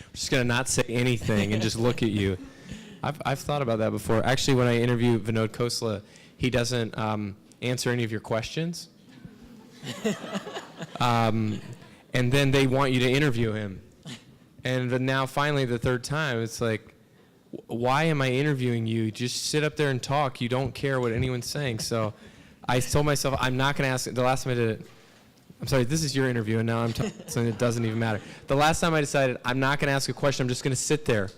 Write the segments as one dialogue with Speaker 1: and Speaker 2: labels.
Speaker 1: We're just going to not say anything and just look at you. I've thought about that before. Actually, when I interview Vinod Khosla, he doesn't answer any of your questions. And then they want you to interview him. And then now, finally, the third time, it's like, why am I interviewing you? Just sit up there and talk. You don't care what anyone's saying. So I told myself, I'm not going to ask. The last time I did it, I'm sorry, this is your interview, and now I'm saying it doesn't even matter. The last time I decided I'm not going to ask a question, I'm just going to sit there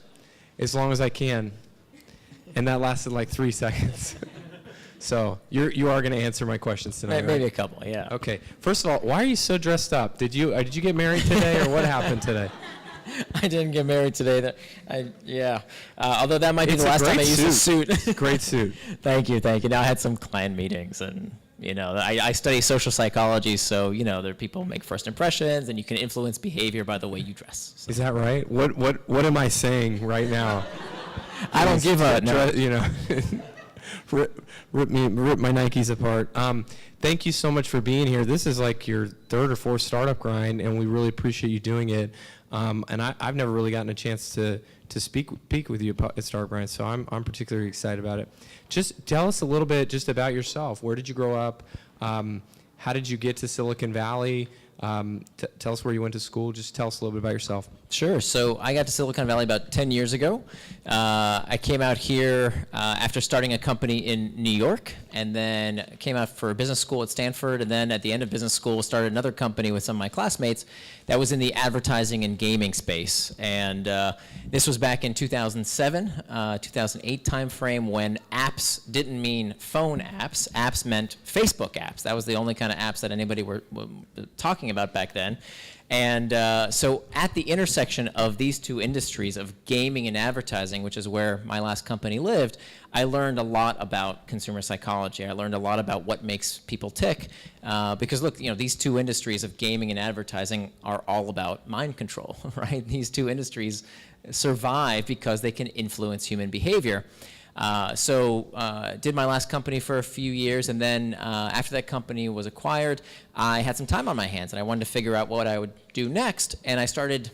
Speaker 1: as long as I can. And that lasted like 3 seconds. So you are going to answer my questions tonight,
Speaker 2: Maybe
Speaker 1: right?
Speaker 2: a couple, yeah.
Speaker 1: Okay. First of all, why are you so dressed up? Did you get married today, or what happened today?
Speaker 2: I didn't get married today. Although that might be the last time I used a suit.
Speaker 1: Great suit.
Speaker 2: Thank you. Now I had some client meetings, and I study social psychology, so there are people who make first impressions, and you can influence behavior by the way you dress. So.
Speaker 1: Is that right? What am I saying right now?
Speaker 2: I don't give a no.
Speaker 1: Rip my Nikes apart. Thank you so much for being here. This is like your third or fourth startup grind, and we really appreciate you doing it. And I've never really gotten a chance to speak with you at Startup Grind, so I'm particularly excited about it. Just tell us a little bit just about yourself. Where did you grow up? How did you get to Silicon Valley? Tell us where you went to school. Just tell us a little bit about yourself.
Speaker 2: Sure. So I got to Silicon Valley about 10 years ago. I came out here after starting a company in New York, and then came out for business school at Stanford, and then at the end of business school started another company with some of my classmates that was in the advertising and gaming space. And this was back in 2007, 2008 timeframe, when apps didn't mean phone apps. Apps meant Facebook apps. That was the only kind of apps that anybody were talking about back then. And so at the intersection of these two industries of gaming and advertising, which is where my last company lived, I learned a lot about consumer psychology. I learned a lot about what makes people tick. Because look, these two industries of gaming and advertising are all about mind control, right? These two industries survive because they can influence human behavior. Did my last company for a few years, and then after that company was acquired, I had some time on my hands, and I wanted to figure out what I would do next, and I started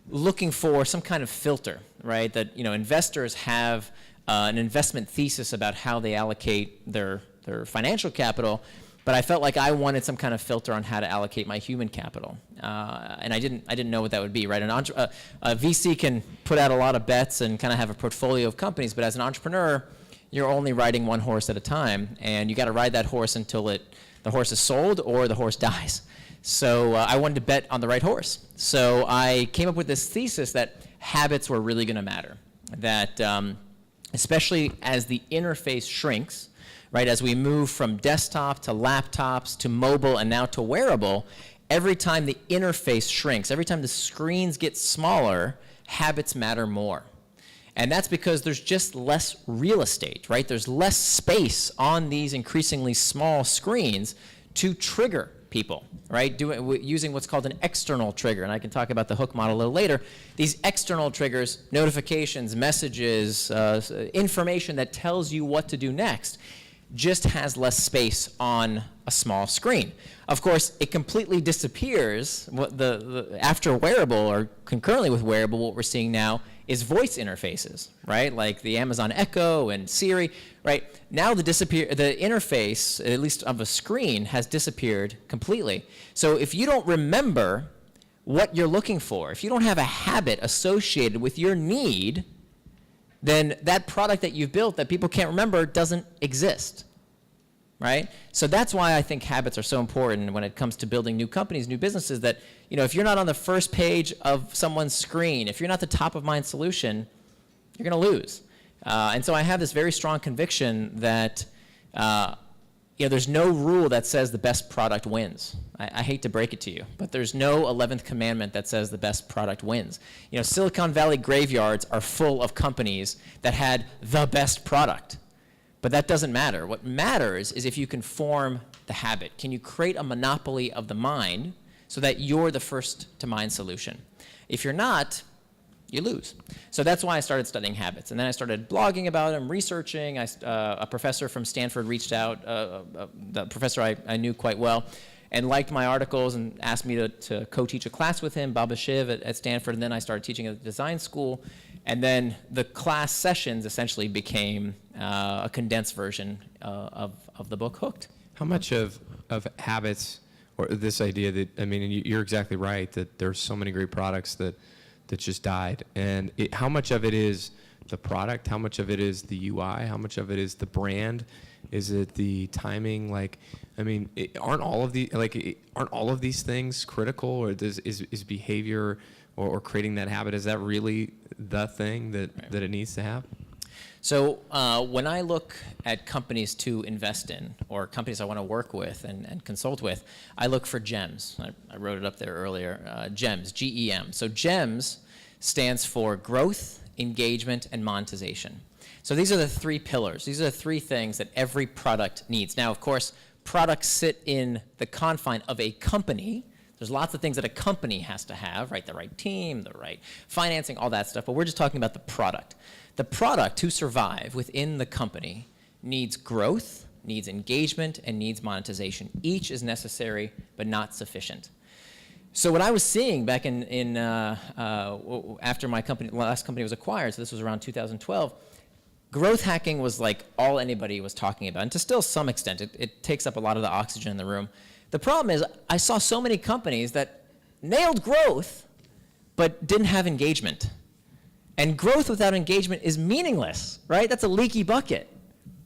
Speaker 2: looking for some kind of filter, right? That investors have an investment thesis about how they allocate their financial capital, but I felt like I wanted some kind of filter on how to allocate my human capital, and I didn't know what that would be, right? A VC can put out a lot of bets and kind of have a portfolio of companies, but as an entrepreneur, you're only riding one horse at a time, and you got to ride that horse until the horse is sold or the horse dies. So I wanted to bet on the right horse. So I came up with this thesis that habits were really going to matter, that especially as the interface shrinks, right, as we move from desktop to laptops to mobile and now to wearable, every time the interface shrinks, every time the screens get smaller, habits matter more. And that's because there's just less real estate, right? There's less space on these increasingly small screens to trigger people, right? Using what's called an external trigger, and I can talk about the hook model a little later. These external triggers, notifications, messages, information that tells you what to do next, just has less space on a small screen. Of course, it completely disappears. After wearable, or concurrently with wearable, what we're seeing now is voice interfaces, right? Like the Amazon Echo and Siri, right? Now the interface, at least of a screen, has disappeared completely. So if you don't remember what you're looking for, if you don't have a habit associated with your need, then that product that you've built that people can't remember doesn't exist, right? So that's why I think habits are so important when it comes to building new companies, new businesses, that if you're not on the first page of someone's screen, if you're not the top of mind solution, you're going to lose. And so I have this very strong conviction that there's no rule that says the best product wins. I hate to break it to you, but there's no 11th commandment that says the best product wins. Silicon Valley graveyards are full of companies that had the best product, but that doesn't matter. What matters is if you can form the habit. Can you create a monopoly of the mind so that you're the first to mind solution? If you're not, you lose. So that's why I started studying habits. And then I started blogging about them, researching. A professor from Stanford reached out, the professor I knew quite well, and liked my articles and asked me to co-teach a class with him, Baba Shiv at Stanford, and then I started teaching at the design school. And then the class sessions essentially became a condensed version of the book, Hooked.
Speaker 1: How much of habits, or this idea that, I mean, and you're exactly right, that there's so many great products that just died. And how much of it is the product? How much of it is the UI? How much of it is the brand? Is it the timing? Like, I mean, aren't all of these things critical, or is behavior or creating that habit, is that really the thing that it needs to have?
Speaker 2: So when I look at companies to invest in, or companies I want to work with and consult with, I look for GEMS. I wrote it up there earlier. GEMS, G-E-M. So GEMS stands for growth, engagement, and monetization. So these are the three pillars. These are the three things that every product needs. Now, of course, products sit in the confine of a company. There's lots of things that a company has to have, right? The right team, the right financing, all that stuff. But we're just talking about the product. The product, to survive within the company, needs growth, needs engagement, and needs monetization. Each is necessary, but not sufficient. So what I was seeing back after my last company was acquired, so this was around 2012, growth hacking was like all anybody was talking about. And to still some extent, it takes up a lot of the oxygen in the room. The problem is I saw so many companies that nailed growth, but didn't have engagement. And growth without engagement is meaningless, right? That's a leaky bucket.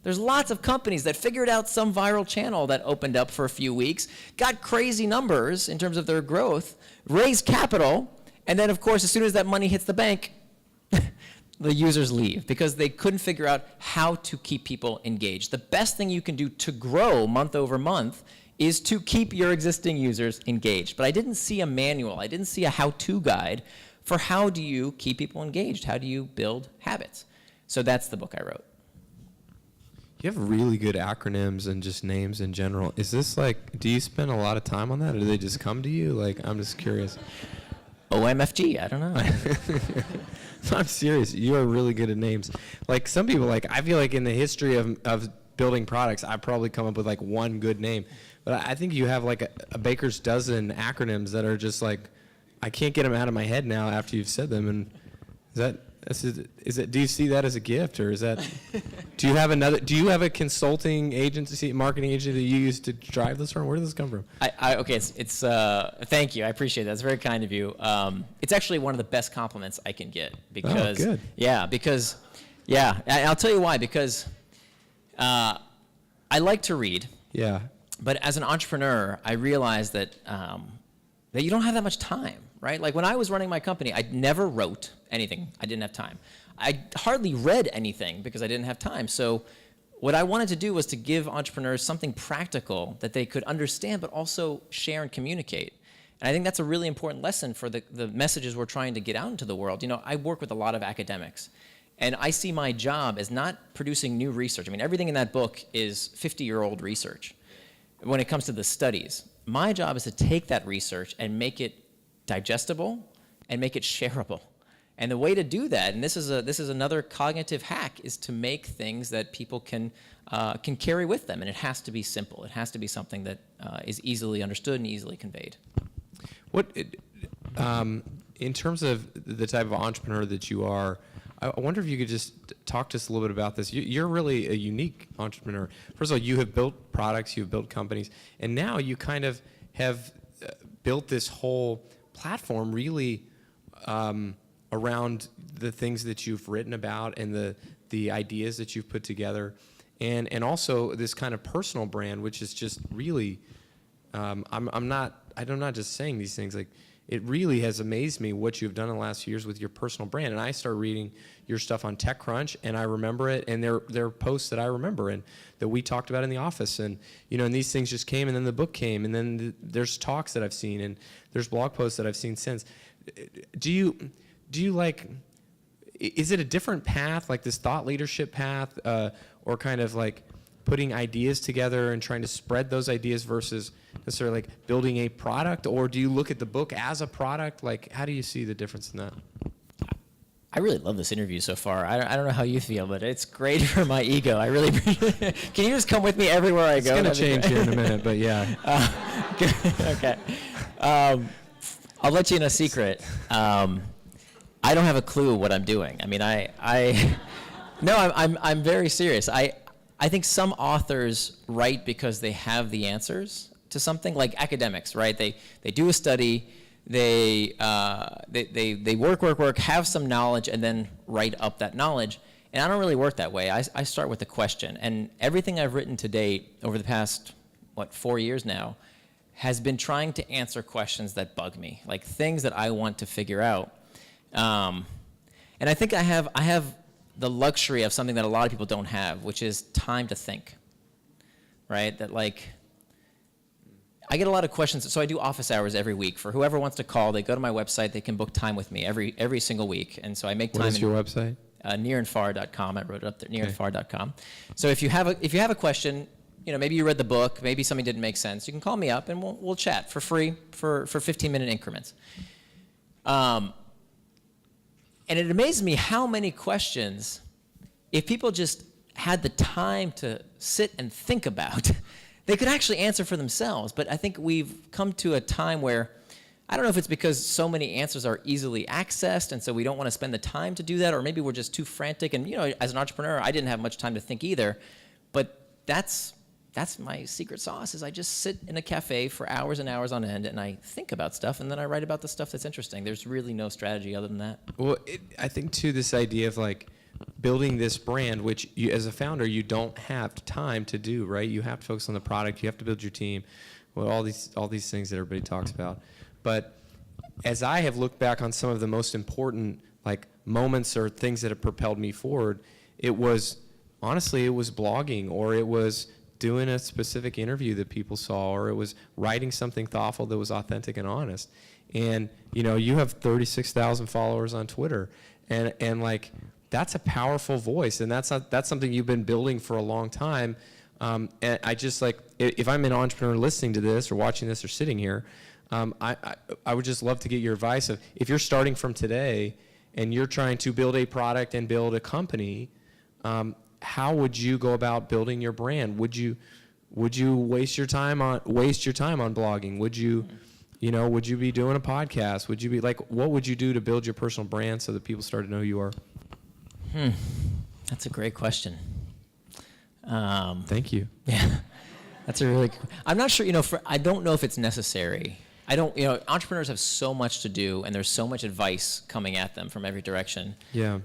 Speaker 2: There's lots of companies that figured out some viral channel that opened up for a few weeks, got crazy numbers in terms of their growth, raised capital, and then, of course, as soon as that money hits the bank, the users leave because they couldn't figure out how to keep people engaged. The best thing you can do to grow month over month is to keep your existing users engaged. But I didn't see a manual. I didn't see a how-to guide for how do you keep people engaged? How do you build habits? So that's the book I wrote.
Speaker 1: You have really good acronyms and just names in general. Is this like, do you spend a lot of time on that, or do they just come to you? Like, I'm just curious.
Speaker 2: OMFG, I don't know.
Speaker 1: I'm serious. You are really good at names. Like, some people, like, I feel like in the history of building products, I probably come up with like one good name. But I think you have like a baker's dozen acronyms that are just like, I can't get them out of my head now after you've said them. And do you see that as a gift, or is that, do you have a consulting agency, marketing agency that you use to drive this from? Where did this come from?
Speaker 2: Okay, thank you. I appreciate that. It's very kind of you. It's actually one of the best compliments I can get because,
Speaker 1: good.
Speaker 2: I'll tell you why, because I like to read.
Speaker 1: Yeah.
Speaker 2: But as an entrepreneur, I realized that you don't have that much time, right? Like when I was running my company, I never wrote anything. I didn't have time. I hardly read anything because I didn't have time. So what I wanted to do was to give entrepreneurs something practical that they could understand, but also share and communicate. And I think that's a really important lesson for the messages we're trying to get out into the world. You know, I work with a lot of academics, and I see my job as not producing new research. I mean, everything in that book is 50-year-old research when it comes to the studies. My job is to take that research and make it digestible and make it shareable. And the way to do that, and this is another cognitive hack, is to make things that people can carry with them. And it has to be simple. It has to be something that is easily understood and easily conveyed.
Speaker 1: In terms of the type of entrepreneur that you are, I wonder if you could just talk to us a little bit about this. You're really a unique entrepreneur. First of all, you have built products, you've built companies, and now you kind of have built this whole platform really around the things that you've written about and the ideas that you've put together, and also this kind of personal brand, which is just really, I'm not just saying these things, like, it really has amazed me what you've done in the last few years with your personal brand. And I started reading your stuff on TechCrunch, and I remember it, and there are posts that I remember and that we talked about in the office. And, you know, and these things just came, and then the book came, and then there's talks that I've seen, and there's blog posts that I've seen since. Do you like, is it a different path, like this thought leadership path, or kind of like putting ideas together and trying to spread those ideas versus necessarily like building a product? Or do you look at the book as a product? Like, how do you see the difference in that?
Speaker 2: I really love this interview so far. I don't know how you feel, but it's great for my ego. I really can you just come with me everywhere I go?
Speaker 1: It's going to change here in a minute, but yeah.
Speaker 2: Okay. I'll let you in a secret. I don't have a clue what I'm doing. I mean, I'm very serious. I think some authors write because they have the answers to something, like academics, right? They do a study. They work, have some knowledge, and then write up that knowledge. And I don't really work that way. I start with a question. And everything I've written to date over the past, 4 years now, has been trying to answer questions that bug me, like things that I want to figure out. And I think I have the luxury of something that a lot of people don't have, which is time to think, right? That I get a lot of questions, so I do office hours every week. For whoever wants to call, they go to my website, they can book time with me every single week. And so I make time.
Speaker 1: What is your website?
Speaker 2: Nirandfar.com. I wrote it up there, nirandfar.com. So if you have a question, maybe you read the book, maybe something didn't make sense, you can call me up and we'll chat for free for 15-minute increments. And it amazes me how many questions, if people just had the time to sit and think about, they could actually answer for themselves. But I think we've come to a time where, I don't know if it's because so many answers are easily accessed, and so we don't want to spend the time to do that, or maybe we're just too frantic. And as an entrepreneur, I didn't have much time to think either. But that's my secret sauce, is I just sit in a cafe for hours and hours on end, and I think about stuff, and then I write about the stuff that's interesting. There's really no strategy other than that.
Speaker 1: Well, I think, too, this idea of, building this brand, which you, as a founder, you don't have time to do, right? You have to focus on the product. You have to build your team. Well, all these things that everybody talks about. But as I have looked back on some of the most important moments or things that have propelled me forward, it was blogging, or it was doing a specific interview that people saw, or it was writing something thoughtful that was authentic and honest. And you have 36,000 followers on Twitter, and that's a powerful voice, and that's something you've been building for a long time. And I just if I'm an entrepreneur listening to this or watching this or sitting here, I would just love to get your advice of, if you're starting from today and you're trying to build a product and build a company, how would you go about building your brand? Would you waste your time on blogging? Would you be doing a podcast? Would you be what would you do to build your personal brand so that people start to know who you are?
Speaker 2: That's a great question.
Speaker 1: Thank you.
Speaker 2: Yeah, that's a really. I'm not sure. I don't know if it's necessary. I don't. Entrepreneurs have so much to do, and there's so much advice coming at them from every direction.
Speaker 1: Yeah.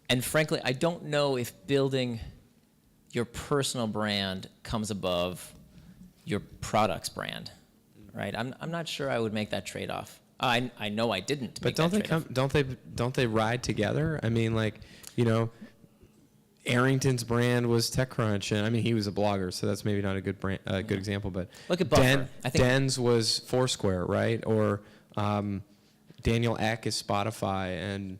Speaker 2: And frankly, I don't know if building your personal brand comes above your product's brand, right? I'm not sure I would make that trade-off. I know I didn't.
Speaker 1: But don't they ride together? I mean, Arrington's brand was TechCrunch, and I mean, he was a blogger, so that's maybe not a good brand, good example. But
Speaker 2: look at Buffer. I think
Speaker 1: Den's was Foursquare, right? Or Daniel Ek is Spotify, and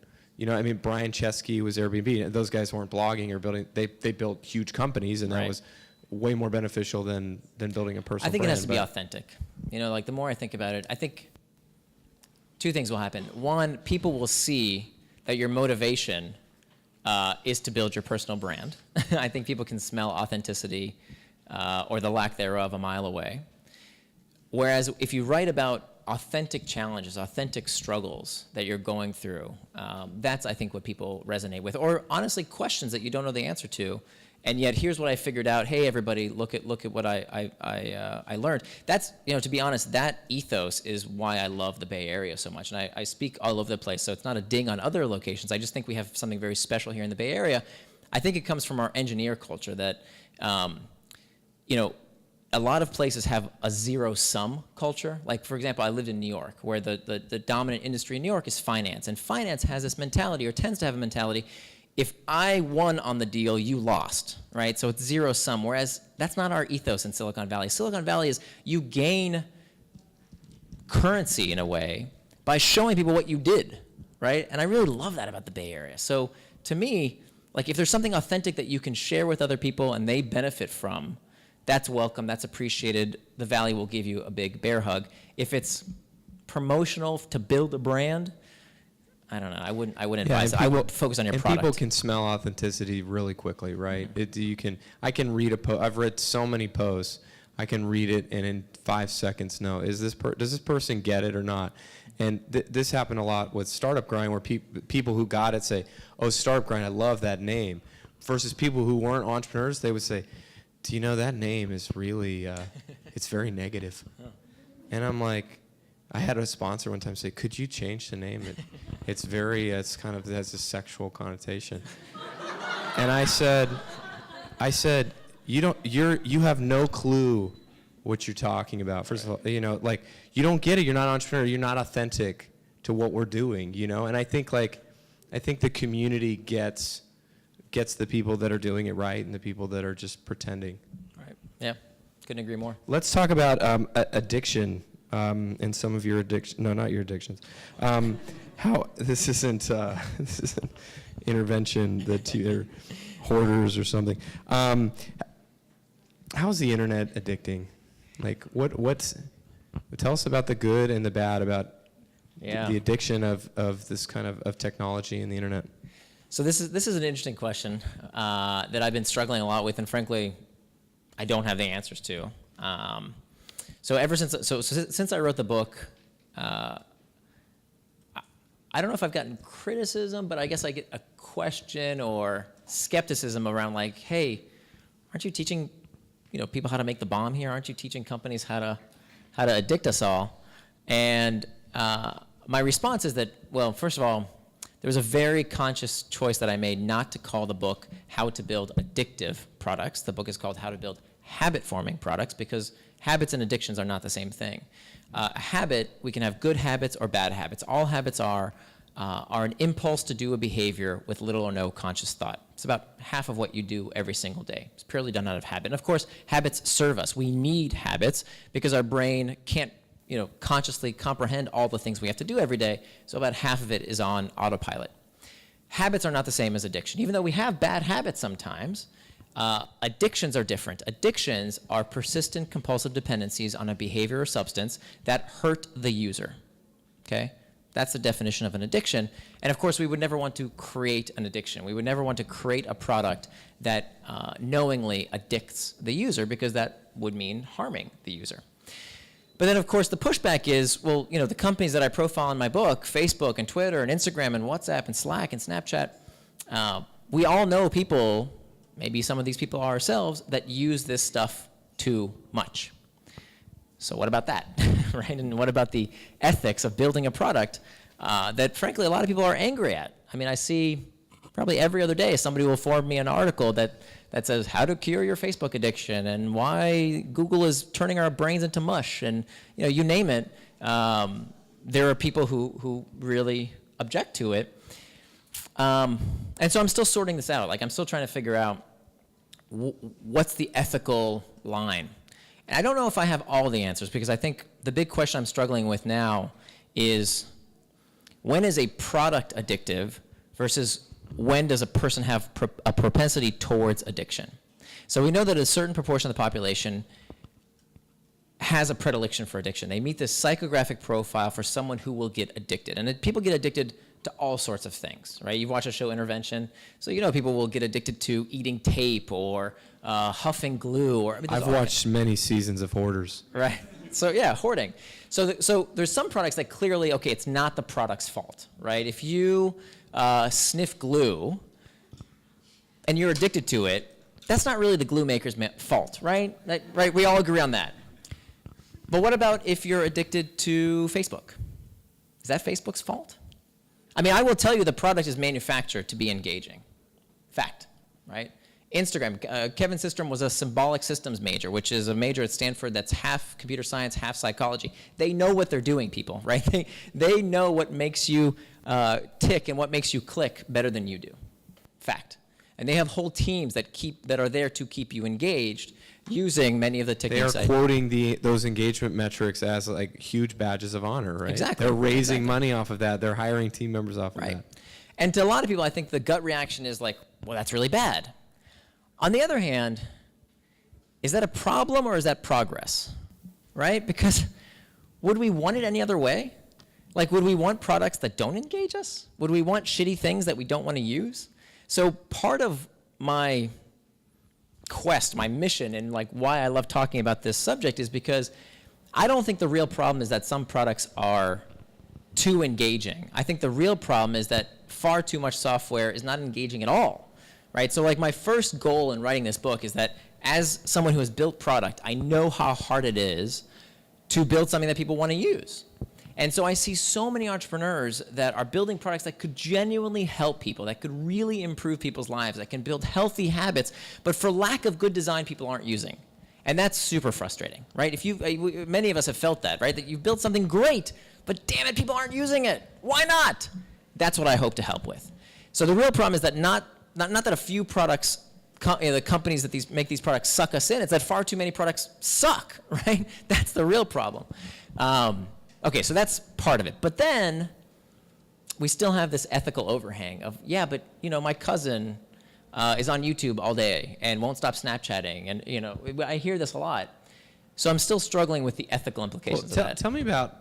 Speaker 1: Brian Chesky was Airbnb. Those guys weren't blogging or building. They built huge companies, and that was way more beneficial than building a personal brand.
Speaker 2: I think it has to be authentic. The more I think about it, I think two things will happen. One, people will see that your motivation is to build your personal brand. I think people can smell authenticity or the lack thereof a mile away. Whereas if you write about authentic challenges, authentic struggles that you're going through, that's, I think, what people resonate with. Or honestly, questions that you don't know the answer to, and yet here's what I figured out. Hey, everybody, look at what I learned. That's, to be honest, that ethos is why I love the Bay Area so much. And I speak all over the place, so it's not a ding on other locations. I just think we have something very special here in the Bay Area. I think it comes from our engineer culture that, a lot of places have a zero-sum culture. For example, I lived in New York, where the dominant industry in New York is finance. And finance has this mentality, or tends to have a mentality, if I won on the deal, you lost, right? So it's zero-sum, whereas that's not our ethos in Silicon Valley. Silicon Valley is you gain currency, in a way, by showing people what you did, right? And I really love that about the Bay Area. So to me, if there's something authentic that you can share with other people and they benefit from, that's welcome, that's appreciated. The Valley will give you a big bear hug. If it's promotional to build a brand, I don't know. I wouldn't
Speaker 1: Yeah,
Speaker 2: advise
Speaker 1: and
Speaker 2: it. I
Speaker 1: people-
Speaker 2: would focus on your
Speaker 1: and
Speaker 2: product.
Speaker 1: people can smell authenticity really quickly, right? I can read a post. I've read so many posts. I can read it and in 5 seconds know, does this person get it or not? And this happened a lot with Startup Grind, where people who got it say, oh, Startup Grind, I love that name. Versus people who weren't entrepreneurs, they would say, do you know that name is really, it's very negative. And I'm like, I had a sponsor one time say, could you change the name? It's kind of, it has a sexual connotation. And I said, you have no clue what you're talking about. First of all, you don't get it. You're not an entrepreneur. You're not authentic to what we're doing, And I think the community gets the people that are doing it right and the people that are just pretending.
Speaker 2: Right. Yeah. Couldn't agree more.
Speaker 1: Let's talk about addiction and some of your addiction. No, not your addictions. How this isn't intervention that you're hoarders or something. How's the internet addicting? Like tell us about the good and the bad about the addiction of this kind of technology and the internet.
Speaker 2: So this is an interesting question that I've been struggling a lot with, and frankly, I don't have the answers to. Since I wrote the book, I don't know if I've gotten criticism, but I guess I get a question or skepticism around like, hey, aren't you teaching people how to make the bomb here? Aren't you teaching companies how to addict us all? And my response is that, well, first of all, there was a very conscious choice that I made not to call the book How to Build Addictive Products. The book is called How to Build Habit-Forming Products, because habits and addictions are not the same thing. A habit, we can have good habits or bad habits. All habits are an impulse to do a behavior with little or no conscious thought. It's about half of what you do every single day. It's purely done out of habit. And of course, habits serve us. We need habits because our brain can't consciously comprehend all the things we have to do every day, so about half of it is on autopilot. Habits are not the same as addiction. Even though we have bad habits sometimes, addictions are different. Addictions are persistent compulsive dependencies on a behavior or substance that hurt the user, okay? That's the definition of an addiction. And of course, we would never want to create an addiction. We would never want to create a product that knowingly addicts the user, because that would mean harming the user. But then, of course, the pushback is, well, the companies that I profile in my book, Facebook and Twitter and Instagram and WhatsApp and Slack and Snapchat, we all know people, maybe some of these people are ourselves, that use this stuff too much. So what about that, right? And what about the ethics of building a product that, frankly, a lot of people are angry at? I mean, I see probably every other day somebody will forward me an article that says how to cure your Facebook addiction and why Google is turning our brains into mush, and you name it. There are people who really object to it, and so I'm still sorting this out. Like, I'm still trying to figure out what's the ethical line. And I don't know if I have all the answers, because I think the big question I'm struggling with now is, when is a product addictive versus when does a person have a propensity towards addiction? So we know that a certain proportion of the population has a predilection for addiction. They meet this psychographic profile for someone who will get addicted. And people get addicted to all sorts of things, right? You've watched the show Intervention, so people will get addicted to eating tape or huffing glue. Or
Speaker 1: I've watched many seasons of Hoarders.
Speaker 2: Right. So yeah, hoarding. So there's some products that clearly, okay, it's not the product's fault, right? If you sniff glue and you're addicted to it, that's not really the glue maker's fault, right? Right? We all agree on that. But what about if you're addicted to Facebook? Is that Facebook's fault? I mean, I will tell you the product is manufactured to be engaging. Fact, right? Instagram, Kevin Systrom was a symbolic systems major, which is a major at Stanford that's half computer science, half psychology. They know what they're doing, people, right? They know what makes you tick and what makes you click better than you do. Fact. And they have whole teams that are there to keep you engaged using many of the techniques.
Speaker 1: They are quoting those engagement metrics as like huge badges of honor, right?
Speaker 2: Exactly.
Speaker 1: They're raising money off of that. They're hiring team members off of that.
Speaker 2: And to a lot of people, I think the gut reaction is like, well, that's really bad. On the other hand, is that a problem or is that progress, right? Because would we want it any other way? Like, would we want products that don't engage us? Would we want shitty things that we don't want to use? So part of my quest, my mission, and like why I love talking about this subject is because I don't think the real problem is that some products are too engaging. I think the real problem is that far too much software is not engaging at all, right? So like my first goal in writing this book is that as someone who has built product, I know how hard it is to build something that people want to use. And so I see so many entrepreneurs that are building products that could genuinely help people, that could really improve people's lives, that can build healthy habits, but for lack of good design, people aren't using. And that's super frustrating, right? Many of us have felt that, right? That you've built something great, but damn it, people aren't using it. Why not? That's what I hope to help with. So the real problem is that not that a few products, the companies that make these products suck us in, it's that far too many products suck, right? That's the real problem. Okay, so that's part of it. But then we still have this ethical overhang of, yeah, but my cousin is on YouTube all day and won't stop Snapchatting, and I hear this a lot. So I'm still struggling with the ethical implications of that.
Speaker 1: Tell me about,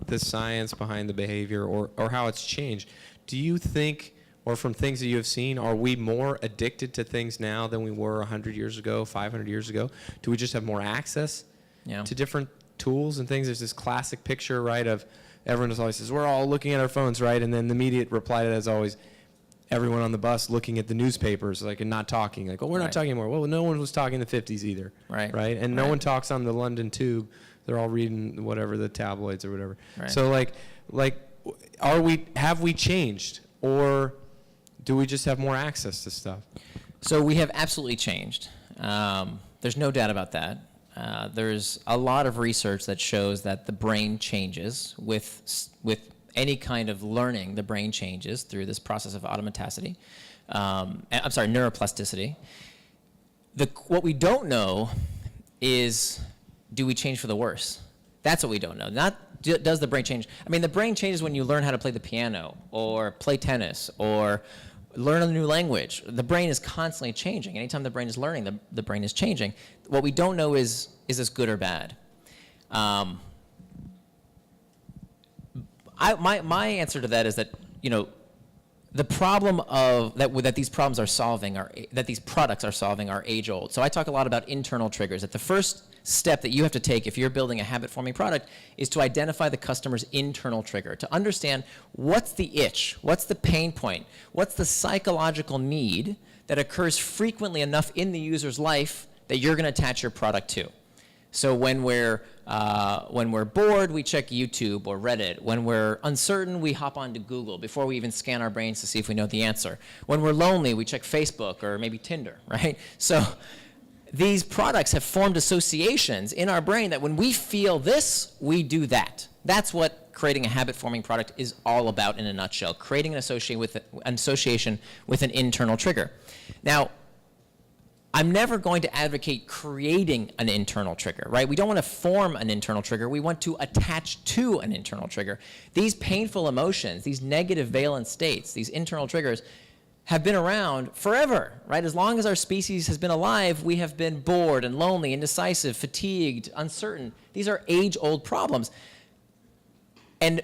Speaker 1: the science behind the behavior or how it's changed. Do you think, or from things that you have seen, are we more addicted to things now than we were 100 years ago, 500 years ago? Do we just have more access to different tools and things? There's this classic picture, right, of everyone always says, we're all looking at our phones, right? And then the immediate reply to that is always everyone on the bus looking at the newspapers, like, and not talking. Like, oh, we're not talking anymore. Well, no one was talking in the 50s either. Right? And no one talks on the London Tube. They're all reading whatever, the tabloids or whatever. Right. So, have we changed? Or do we just have more access to stuff?
Speaker 2: So we have absolutely changed. There's no doubt about that. There's a lot of research that shows that the brain changes with any kind of learning. The brain changes through this process of automaticity. Neuroplasticity. What we don't know is, do we change for the worse? That's what we don't know. Not does the brain change. The brain changes when you learn how to play the piano or play tennis or learn a new language. The brain is constantly changing. Anytime the brain is learning, the brain is changing. What we don't know is this good or bad? My answer to that is that, the problem that these problems are solving that these products are solving are age old. So I talk a lot about internal triggers. That the first step that you have to take if you're building a habit-forming product is to identify the customer's internal trigger, to understand what's the itch, what's the pain point, what's the psychological need that occurs frequently enough in the user's life that you're going to attach your product to. So when we're bored, we check YouTube or Reddit. When we're uncertain, we hop onto Google before we even scan our brains to see if we know the answer. When we're lonely, we check Facebook or maybe Tinder, right? So these products have formed associations in our brain that when we feel this, we do that. That's what creating a habit-forming product is all about in a nutshell, creating an association with an internal trigger. Now, I'm never going to advocate creating an internal trigger, right? We don't want to form an internal trigger. We want to attach to an internal trigger. These painful emotions, these negative valence states, these internal triggers have been around forever, right? As long as our species has been alive, we have been bored and lonely, indecisive, fatigued, uncertain. These are age-old problems. And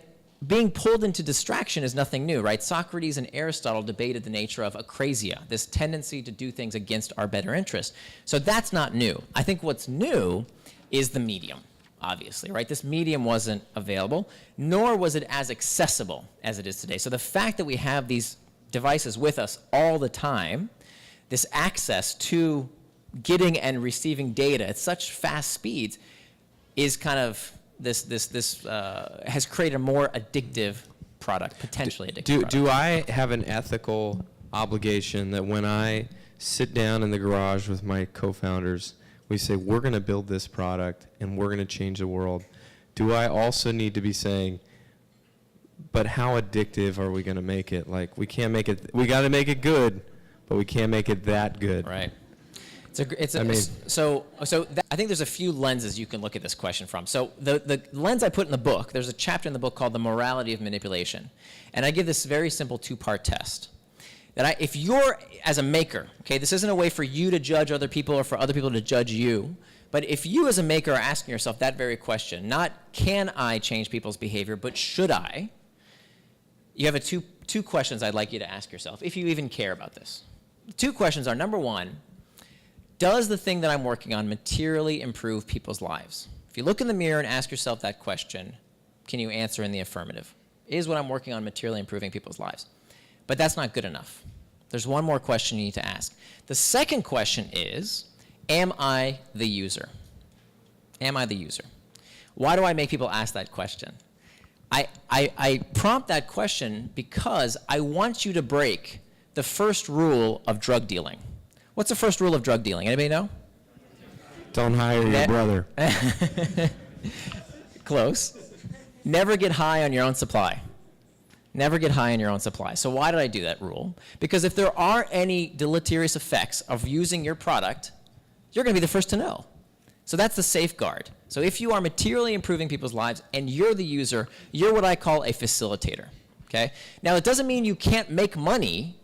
Speaker 2: being pulled into distraction is nothing new, right? Socrates and Aristotle debated the nature of akrasia, this tendency to do things against our better interest. So that's not new. I think what's new is the medium, obviously, right? This medium wasn't available, nor was it as accessible as it is today. So the fact that we have these devices with us all the time, this access to getting and receiving data at such fast speeds is kind of has created a more addictive product, potentially addictive product.
Speaker 1: Do I have an ethical obligation that when I sit down in the garage with my co-founders, we say, we're going to build this product and we're going to change the world, do I also need to be saying, but how addictive are we going to make it? Like, we can't make it, we got to make it good, but we can't make it that good.
Speaker 2: Right. I think there's a few lenses you can look at this question from. So the lens I put in the book, there's a chapter in the book called The Morality of Manipulation. And I give this very simple two-part test. That if you're, as a maker, okay, this isn't a way for you to judge other people or for other people to judge you, But if you as a maker are asking yourself that very question, not can I change people's behavior, but should I, you have two questions I'd like you to ask yourself, if you even care about this. The two questions are, number one, does the thing that I'm working on materially improve people's lives? If you look in the mirror and ask yourself that question, can you answer in the affirmative? Is what I'm working on materially improving people's lives? But that's not good enough. There's one more question you need to ask. The second question is, am I the user? Am I the user? Why do I make people ask that question? I prompt that question because I want you to break the first rule of drug dealing. What's the first rule of drug dealing? Anybody know?
Speaker 1: Don't hire your brother.
Speaker 2: Close. Never get high on your own supply. Never get high on your own supply. So why did I do that rule? Because if there are any deleterious effects of using your product, you're going to be the first to know. So that's the safeguard. So if you are materially improving people's lives and you're the user, you're what I call a facilitator. Okay? Now, it doesn't mean you can't make money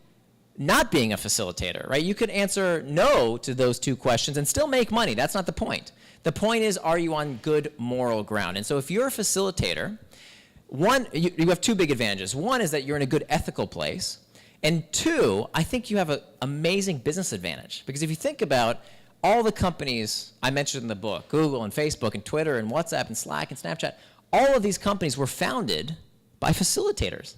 Speaker 2: not being a facilitator, right? You could answer no to those two questions and still make money. That's not the point. The point is, are you on good moral ground? And so if you're a facilitator, one, you have two big advantages. One is that you're in a good ethical place. And two, I think you have an amazing business advantage. Because if you think about all the companies I mentioned in the book, Google and Facebook and Twitter and WhatsApp and Slack and Snapchat, all of these companies were founded by facilitators.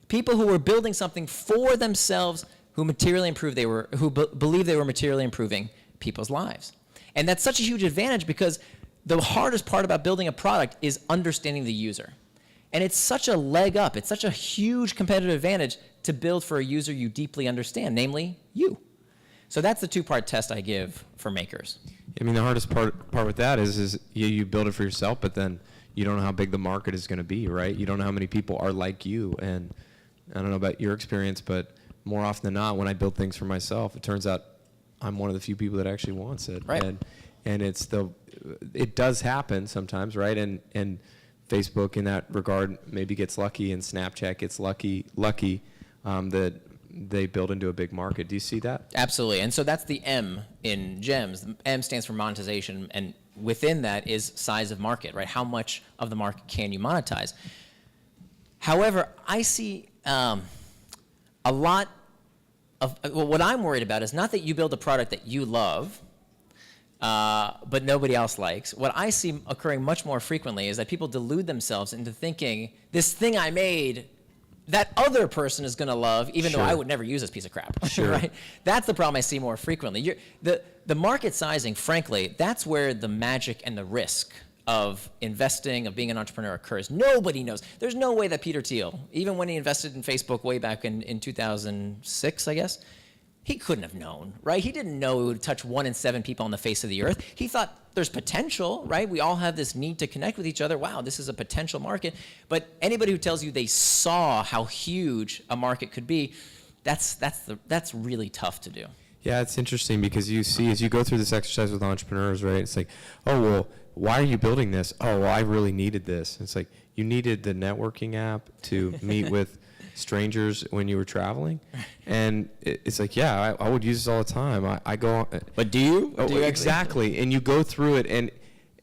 Speaker 2: People who were building something for themselves who believed they were materially improving people's lives. And that's such a huge advantage because the hardest part about building a product is understanding the user. And it's such a leg up, it's such a huge competitive advantage to build for a user you deeply understand, namely you. So that's the two-part test I give for makers.
Speaker 1: I mean, the hardest part with that is you build it for yourself, but then you don't know how big the market is going to be, right? You don't know how many people are like you. And I don't know about your experience, but more often than not, when I build things for myself, it turns out I'm one of the few people that actually wants it.
Speaker 2: Right.
Speaker 1: And it does happen sometimes, right? And Facebook in that regard maybe gets lucky, and Snapchat gets lucky that they build into a big market. Do you see that?
Speaker 2: Absolutely. And so that's the M in GEMS. The M stands for monetization, and within that is size of market, right? How much of the market can you monetize? However, I see a lot of what I'm worried about is not that you build a product that you love, but nobody else likes. What I see occurring much more frequently is that people delude themselves into thinking this thing I made, that other person is going to love, even though I would never use this piece of crap.
Speaker 1: Sure.
Speaker 2: Right? That's the problem I see more frequently. The market sizing, frankly, that's where the magic and the risk of investing, of being an entrepreneur occurs. Nobody knows. There's no way that Peter Thiel, even when he invested in Facebook way back in 2006, I guess, he couldn't have known, right? He didn't know it would touch 1 in 7 people on the face of the earth. He thought there's potential, right? We all have this need to connect with each other. Wow, this is a potential market. But anybody who tells you they saw how huge a market could be, that's really tough to do.
Speaker 1: Yeah, it's interesting because you see, as you go through this exercise with entrepreneurs, right, it's like, oh, well, why are you building this? Oh, well, I really needed this. It's like, you needed the networking app to meet with strangers when you were traveling. And it's like, yeah, I would use this all the time. I go on.
Speaker 2: But do you?
Speaker 1: Oh, exactly. And you go through it,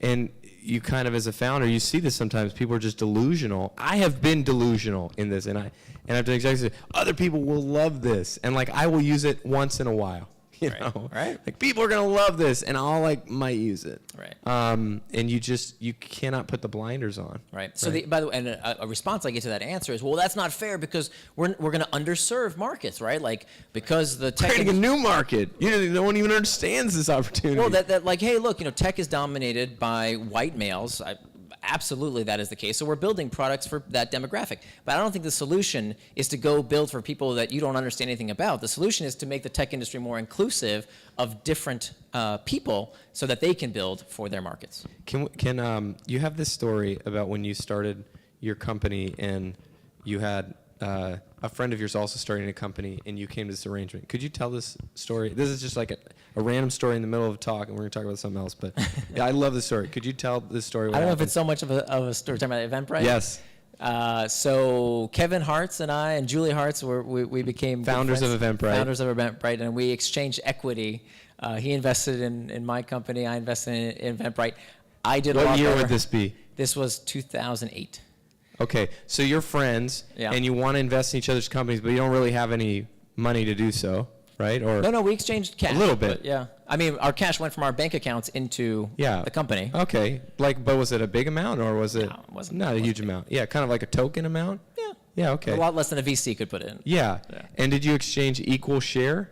Speaker 1: and you kind of, as a founder, you see this sometimes. People are just delusional. I have been delusional in this, and I've done exactly. Other people will love this, and like I will use it once in a while. You know,
Speaker 2: right?
Speaker 1: Like people are gonna love this, and I'll might use it.
Speaker 2: Right.
Speaker 1: And you cannot put the blinders on.
Speaker 2: Right. So by the way, and a response I get to that answer is, well, that's not fair because we're going to underserve markets, right? Like because the tech
Speaker 1: creating a new market. No one even understands this opportunity.
Speaker 2: Well, that like, hey, look, tech is dominated by white males. Absolutely, that is the case. So we're building products for that demographic. But I don't think the solution is to go build for people that you don't understand anything about. The solution is to make the tech industry more inclusive of different people so that they can build for their markets.
Speaker 1: Can you have this story about when you started your company and you had a friend of yours also starting a company and you came to this arrangement? Could you tell this story? This is just like a random story in the middle of a talk, and we're going to talk about something else. But yeah, I love this story. Could you tell this story?
Speaker 2: I don't know if it's so much of a story. Talking about Eventbrite?
Speaker 1: Yes.
Speaker 2: So Kevin Hartz and I and Julie Hartz we became good
Speaker 1: Founders
Speaker 2: friends.
Speaker 1: of Eventbrite.
Speaker 2: Founders of Eventbrite, and we exchanged equity. He invested in my company. I invested in Eventbrite. I did a lot
Speaker 1: What year
Speaker 2: better.
Speaker 1: would this be?
Speaker 2: This was 2008.
Speaker 1: Okay, so you're friends,
Speaker 2: Yeah.
Speaker 1: and you want to invest in each other's companies, but you don't really have any money to do so, right? Or
Speaker 2: No, we exchanged cash.
Speaker 1: A little bit.
Speaker 2: But yeah. I mean, our cash went from our bank accounts into
Speaker 1: Yeah.
Speaker 2: the company.
Speaker 1: Okay, but was it a big amount, or was it
Speaker 2: No, it wasn't-
Speaker 1: not
Speaker 2: it
Speaker 1: a
Speaker 2: wasn't
Speaker 1: huge amount? Yeah, kind of like a token amount.
Speaker 2: Yeah.
Speaker 1: Yeah. Okay.
Speaker 2: A lot less than a VC could put in.
Speaker 1: Yeah.
Speaker 2: Yeah.
Speaker 1: And did you exchange equal share?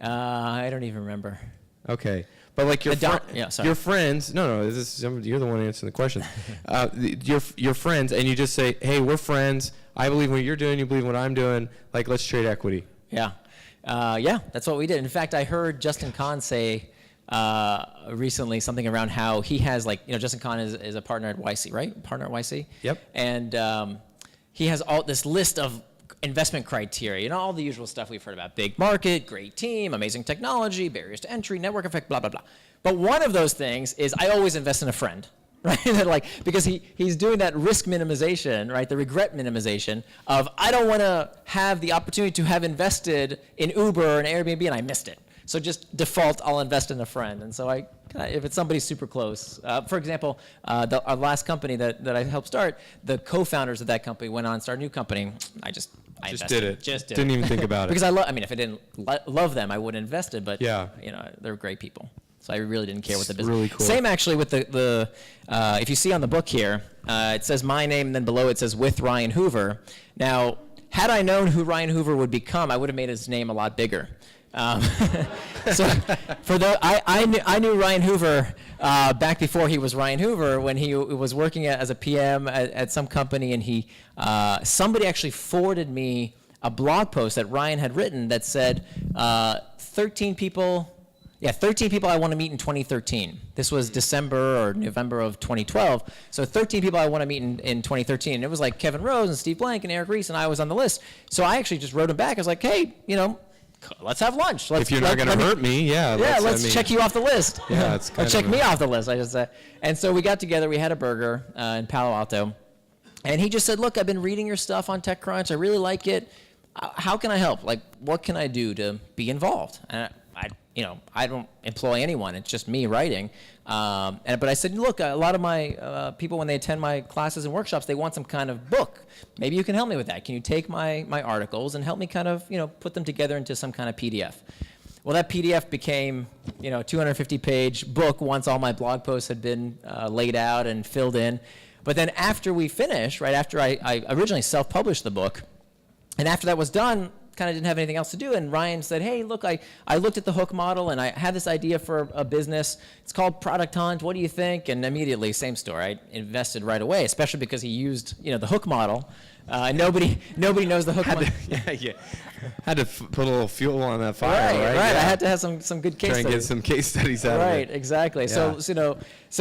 Speaker 2: I don't even remember.
Speaker 1: Okay. But like your
Speaker 2: yeah, sorry.
Speaker 1: your friends, no, you're the one answering the question. Your friends, and you just say, hey, we're friends. I believe in what you're doing. You believe in what I'm doing. Like, let's trade equity.
Speaker 2: Yeah. Yeah, that's what we did. In fact, I heard Justin Kahn say recently something around how he has, like, Justin Kahn is a partner at YC, right? Partner at YC?
Speaker 1: Yep.
Speaker 2: And he has all this list of investment criteria, all the usual stuff we've heard about: big market, great team, amazing technology, barriers to entry, network effect, blah, blah, blah. But one of those things is I always invest in a friend, right? Because he's doing that risk minimization, right? The regret minimization of, I don't want to have the opportunity to have invested in Uber and Airbnb and I missed it. So just default, I'll invest in a friend. And so if it's somebody super close, for example, our last company that I helped start, the co-founders of that company went on and started a new company. I invested.
Speaker 1: Did it.
Speaker 2: Just did
Speaker 1: Didn't
Speaker 2: it.
Speaker 1: even think about it.
Speaker 2: Because if I didn't love them, I wouldn't have invested. But
Speaker 1: Yeah.
Speaker 2: they're great people. So I really didn't care what the
Speaker 1: It's
Speaker 2: business.
Speaker 1: really cool.
Speaker 2: Same actually with the if you see on the book here, it says my name, and then below it says with Ryan Hoover. Now, had I known who Ryan Hoover would become, I would have made his name a lot bigger. So I knew Ryan Hoover back before he was Ryan Hoover, when he was working as a PM at some company, and somebody actually forwarded me a blog post that Ryan had written that said 13 people I want to meet in 2013. This was December or November of 2012. So 13 people I want to meet in 2013. And it was like Kevin Rose and Steve Blank and Eric Rees, and I was on the list. So I actually just wrote him back. I was like, hey, let's have lunch.
Speaker 1: If you're not going to hurt me, yeah.
Speaker 2: Let's check you off the list.
Speaker 1: Yeah, it's
Speaker 2: or
Speaker 1: kind
Speaker 2: check
Speaker 1: of
Speaker 2: me off the list, I should say. And so we got together. We had a burger in Palo Alto. And he just said, look, I've been reading your stuff on TechCrunch. I really like it. How can I help? Like, what can I do to be involved? And I don't employ anyone. It's just me writing. But I said, look, a lot of my people, when they attend my classes and workshops, they want some kind of book. Maybe you can help me with that. Can you take my articles and help me kind of, put them together into some kind of PDF? Well, that PDF became, 250-page book once all my blog posts had been laid out and filled in. But then after we finished, right after I originally self-published the book, and after that was done, kind of didn't have anything else to do, and Ryan said, hey, look, I looked at the Hook model, and I had this idea for a business. It's called Product Hunt. What do you think? And immediately, same story. I invested right away, especially because he used, the Hook model. Nobody knows the Hook model.
Speaker 1: Yeah. Had to put a little fuel on that fire, right?
Speaker 2: Right.
Speaker 1: Yeah.
Speaker 2: I had to have some good case
Speaker 1: Try and
Speaker 2: studies.
Speaker 1: get some case studies out of it.
Speaker 2: Right, exactly.
Speaker 1: Yeah.
Speaker 2: So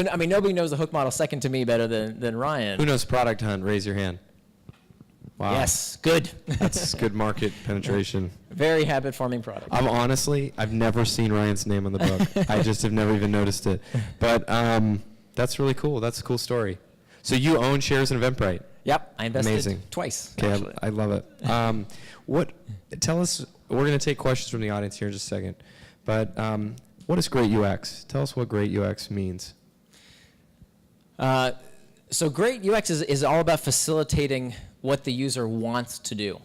Speaker 2: I mean, nobody knows the Hook model second to me better than Ryan.
Speaker 1: Who knows Product Hunt? Raise your hand. Wow.
Speaker 2: Yes, good.
Speaker 1: That's good market penetration.
Speaker 2: Very habit-forming product.
Speaker 1: I've never seen Ryan's name on the book. I just have never even noticed it. But that's really cool. That's a cool story. So you own shares in Eventbrite.
Speaker 2: Yep, I invested
Speaker 1: Amazing.
Speaker 2: twice.
Speaker 1: Okay,
Speaker 2: actually.
Speaker 1: I love it. Tell us, we're going to take questions from the audience here in just a second. But what is great UX? Tell us what great UX means.
Speaker 2: So great UX is all about facilitating what the user wants to do,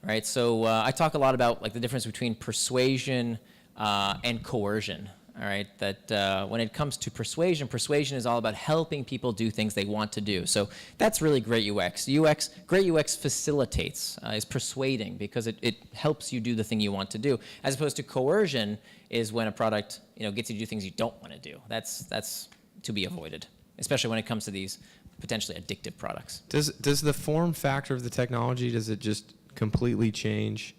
Speaker 2: right? So I talk a lot about the difference between persuasion and coercion, all right? That when it comes to persuasion is all about helping people do things they want to do. So that's really great UX. Great UX facilitates, is persuading, because it helps you do the thing you want to do, as opposed to coercion is when a product gets you to do things you don't want to do. That's to be avoided, especially when it comes to these potentially addictive products.
Speaker 1: Does the form factor of the technology, does it just completely change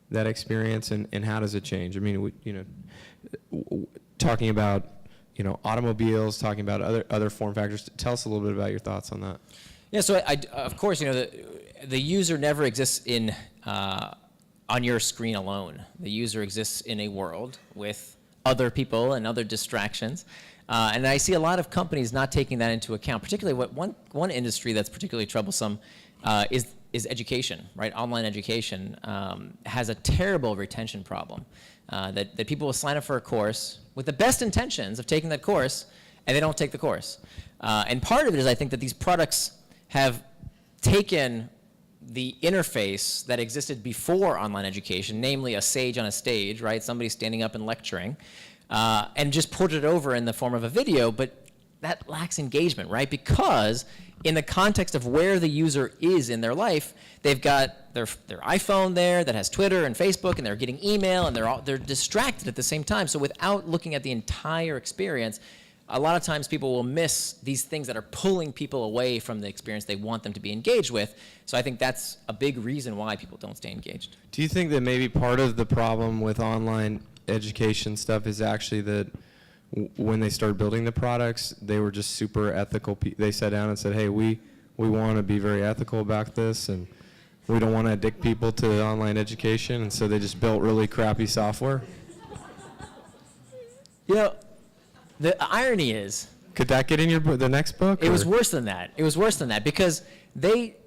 Speaker 1: that experience, and how does it change? I mean, talking about automobiles, talking about other form factors. Tell us a little bit about your thoughts on that.
Speaker 2: Yeah, so of course, the user never exists on your screen alone. The user exists in a world with other people and other distractions. And I see a lot of companies not taking that into account, particularly one industry that's particularly troublesome is education, right? Online education has a terrible retention problem. That people will sign up for a course with the best intentions of taking that course, and they don't take the course. And part of it is I think that these products have taken the interface that existed before online education, namely a sage on a stage, right? Somebody standing up and lecturing, and just put it over in the form of a video, but that lacks engagement, right? Because in the context of where the user is in their life, they've got their iPhone there that has Twitter and Facebook, and they're getting email, and they're distracted at the same time. So without looking at the entire experience, a lot of times people will miss these things that are pulling people away from the experience they want them to be engaged with. So I think that's a big reason why people don't stay engaged.
Speaker 1: Do you think that maybe part of the problem with online education stuff is actually that when they started building the products, they were just super ethical? They sat down and said, hey, we want to be very ethical about this, and we don't want to addict people to online education, and so they just built really crappy software?
Speaker 2: You know, the irony is,
Speaker 1: could that get in the next book?
Speaker 2: It was worse than that. It was worse than that because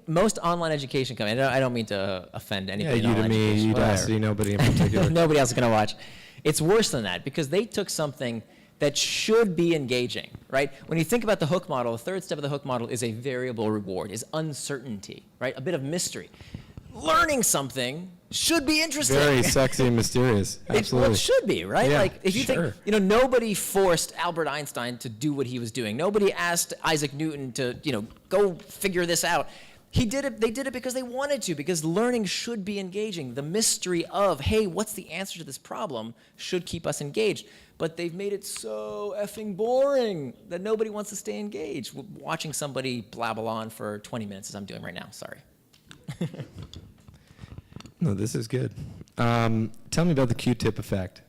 Speaker 2: most online education companies, I don't mean to offend anybody.
Speaker 1: Yeah, Udemy, Udacity, nobody in particular.
Speaker 2: Nobody else is going to watch. It's worse than that because they took something that should be engaging, right? When you think about the hook model, the third step of the hook model is a variable reward, is uncertainty, right? A bit of mystery. Learning something should be interesting.
Speaker 1: Very sexy and mysterious. Absolutely.
Speaker 2: It should be, right?
Speaker 1: Yeah,
Speaker 2: like if you think, nobody forced Albert Einstein to do what he was doing. Nobody asked Isaac Newton to, go figure this out. They did it because they wanted to, because learning should be engaging. The mystery of, hey, what's the answer to this problem should keep us engaged. But they've made it so effing boring that nobody wants to stay engaged. Watching somebody blabble on for 20 minutes as I'm doing right now, sorry.
Speaker 1: No, this is good. Tell me about the Qtip effect.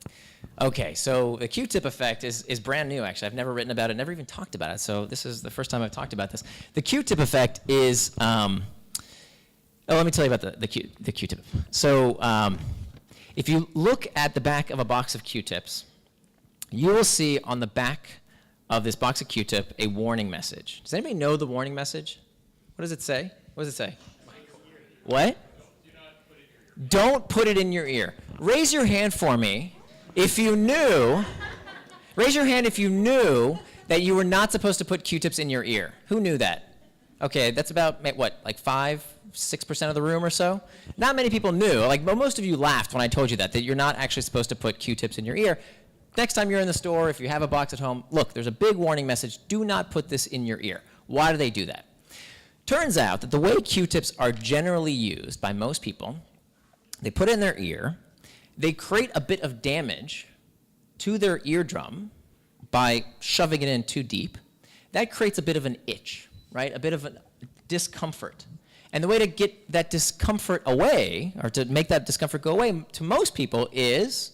Speaker 2: Okay, so the Qtip effect is brand new, actually. I've never written about it, never even talked about it, so this is the first time I've talked about this. The Qtip effect is, let me tell you about the Qtip. So if you look at the back of a box of Q-tips, you will see on the back of this box of Q-tip a warning message. Does anybody know the warning message? What does it say? What does it say? What? Don't put it in your ear. Raise your hand for me if you knew. Raise your hand if you knew that you were not supposed to put Q-tips in your ear. Who knew that? Okay, that's about, what, like 5-6% of the room or so? Not many people knew. Like, most of you laughed when I told you that you're not actually supposed to put Q-tips in your ear. Next time you're in the store, if you have a box at home, look, there's a big warning message. Do not put this in your ear. Why do they do that? Turns out that the way Q-tips are generally used by most people, they put it in their ear, they create a bit of damage to their eardrum by shoving it in too deep. That creates a bit of an itch, right? A bit of a discomfort. And the way to get that discomfort away, or to make that discomfort go away to most people, is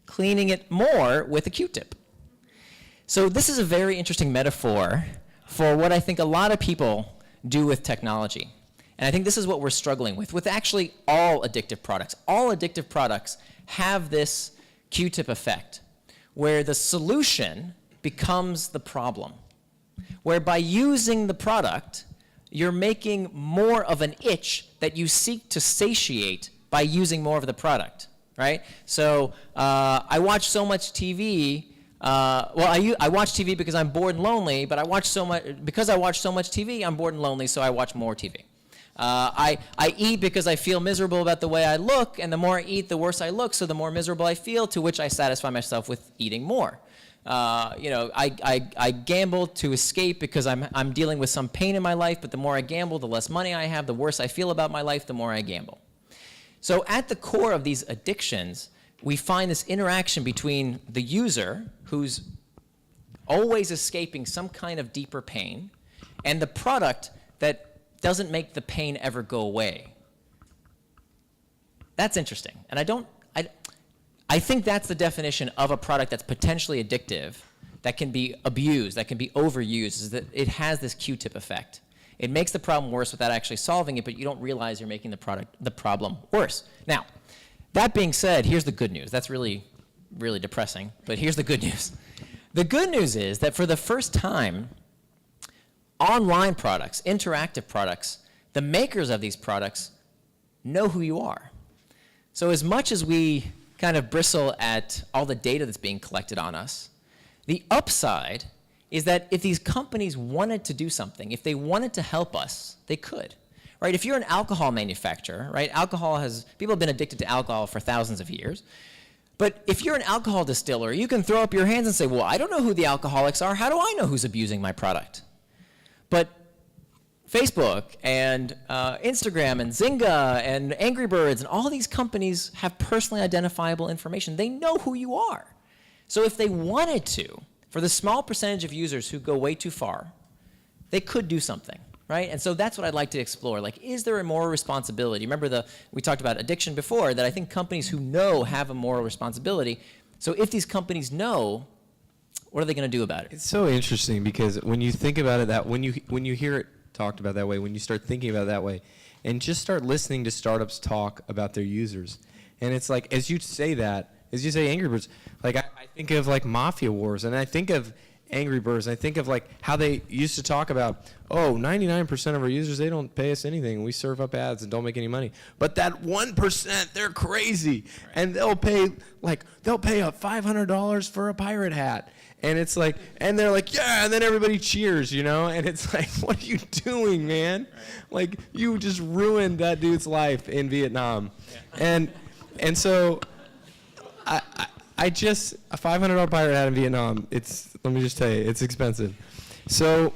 Speaker 2: cleaning it more with a Q-tip. So this is a very interesting metaphor for what I think a lot of people do with technology. And I think this is what we're struggling with actually all addictive products. All addictive products have this Q-tip effect, where the solution becomes the problem. Where by using the product, you're making more of an itch that you seek to satiate by using more of the product, right? So I watch so much TV. I watch TV because I'm bored and lonely, but because I watch so much TV, I'm bored and lonely, so I watch more TV. I eat because I feel miserable about the way I look, and the more I eat, the worse I look, so the more miserable I feel, to which I satisfy myself with eating more. I gamble to escape because I'm dealing with some pain in my life, but the more I gamble, the less money I have, the worse I feel about my life, the more I gamble. So at the core of these addictions, we find this interaction between the user, who's always escaping some kind of deeper pain, and the product that doesn't make the pain ever go away. That's interesting. And I think that's the definition of a product that's potentially addictive, that can be abused, that can be overused, is that it has this Q-tip effect. It makes the problem worse without actually solving it, but you don't realize you're making the problem worse. Now, that being said, here's the good news. That's really, really depressing, but here's the good news. The good news is that for the first time, online products, interactive products, the makers of these products know who you are. So as much as we kind of bristle at all the data that's being collected on us, the upside is that if these companies wanted to do something, if they wanted to help us, they could. Right? If you're an alcohol manufacturer, right? People have been addicted to alcohol for thousands of years. But if you're an alcohol distiller, you can throw up your hands and say, well, I don't know who the alcoholics are. How do I know who's abusing my product? But Facebook and Instagram and Zynga and Angry Birds and all these companies have personally identifiable information. They know who you are. So if they wanted to, for the small percentage of users who go way too far, they could do something, right? And so that's what I'd like to explore. Like, is there a moral responsibility? Remember we talked about addiction before, that I think companies who know have a moral responsibility. So if these companies know, what are they going to do about it?
Speaker 1: It's so interesting because when you think about it when you hear it talked about that way, when you start thinking about it that way, and just start listening to startups talk about their users, and it's like, as you say Angry Birds, like I think of like Mafia Wars, and I think of Angry Birds, and I think of like how they used to talk about, 99% of our users, they don't pay us anything, we serve up ads and don't make any money. But that 1%, they're crazy, and they'll pay $500 for a pirate hat. And it's like, and they're like, yeah, and then everybody cheers, and it's like, what are you doing, man? Like, you just ruined that dude's life in Vietnam. Yeah. And so I just, a $500 pirate hat in Vietnam, let me just tell you, it's expensive. So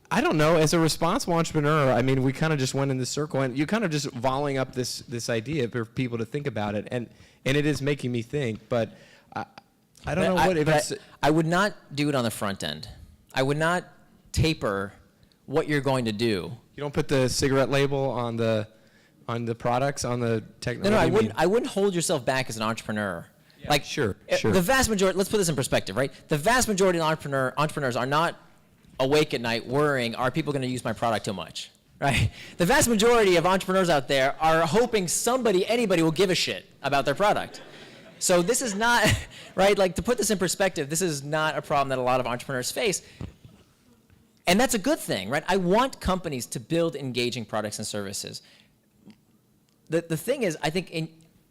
Speaker 1: I don't know, as a responsible entrepreneur, I mean, we kind of just went in this circle, and you're kind of just volleying up this idea for people to think about it, and it is making me think, but I don't know what if it's...
Speaker 2: I would not do it on the front end. I would not taper what you're going to do.
Speaker 1: You don't put the cigarette label on the products, on the technology?
Speaker 2: No, I wouldn't hold yourself back as an entrepreneur.
Speaker 1: Yeah, like, sure.
Speaker 2: The vast majority, let's put this in perspective, right? The vast majority of entrepreneurs are not awake at night worrying, are people going to use my product too much? Right? The vast majority of entrepreneurs out there are hoping anybody will give a shit about their product. So this is not, right, like to put this in perspective, this is not a problem that a lot of entrepreneurs face. And that's a good thing, right? I want companies to build engaging products and services. The thing is, I think in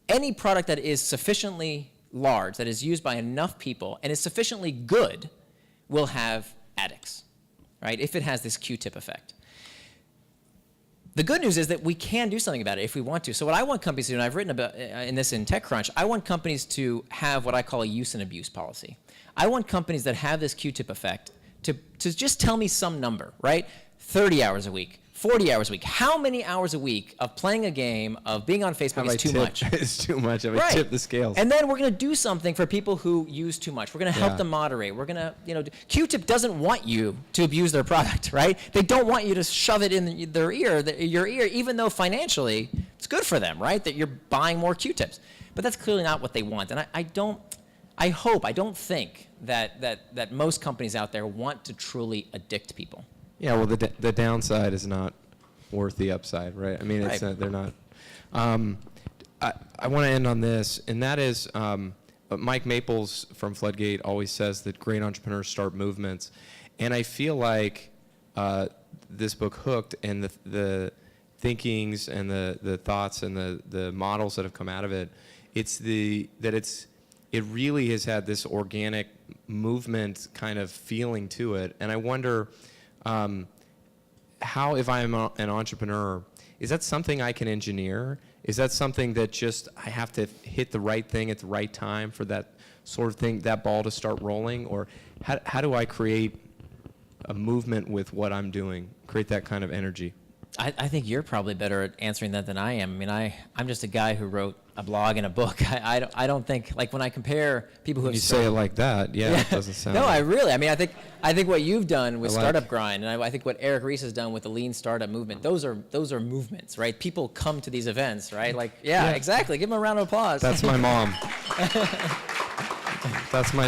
Speaker 2: any product that is sufficiently large, that is used by enough people, and is sufficiently good, will have addicts, right? If it has this Qtip effect. The good news is that we can do something about it if we want to. So what I want companies to do, and I've written about in this in TechCrunch, I want companies to have what I call a use and abuse policy. I want companies that have this Qtip effect to just tell me some number, right? 30 hours a week, 40 hours a week. How many hours a week of playing a game, of being on Facebook is too much?
Speaker 1: It's too much. Have I tipped the scales?
Speaker 2: And then we're going to do something for people who use too much. We're going to help them moderate. We're going to, Qtip doesn't want you to abuse their product, right? They don't want you to shove it in your ear, even though financially it's good for them, right? That you're buying more Qtips. But that's clearly not what they want. And I don't think that most companies out there want to truly addict people.
Speaker 1: Yeah, well, the downside is not worth the upside, right? I mean, it's not, they're not. I want to end on this, and that is Mike Maples from Floodgate always says that great entrepreneurs start movements, and I feel like this book, Hooked, and the thinkings and the thoughts and the models that have come out of it, it really has had this organic movement kind of feeling to it, and I wonder. How, if I'm an entrepreneur, is that something I can engineer? Is that something that just I have to hit the right thing at the right time for that sort of thing, that ball to start rolling? Or how do I create a movement with what I'm doing, create that kind of energy?
Speaker 2: I think you're probably better at answering that than I am. I mean, I'm just a guy who wrote a blog and a book. I don't think, like when I compare people who have
Speaker 1: say it like that, it doesn't sound.
Speaker 2: No, I mean, I think what you've done with Startup Grind, and I think what Eric Ries has done with the Lean Startup Movement, those are movements, right? People come to these events, right? Like, yeah, exactly. Give them a round of applause.
Speaker 1: That's my mom. That's my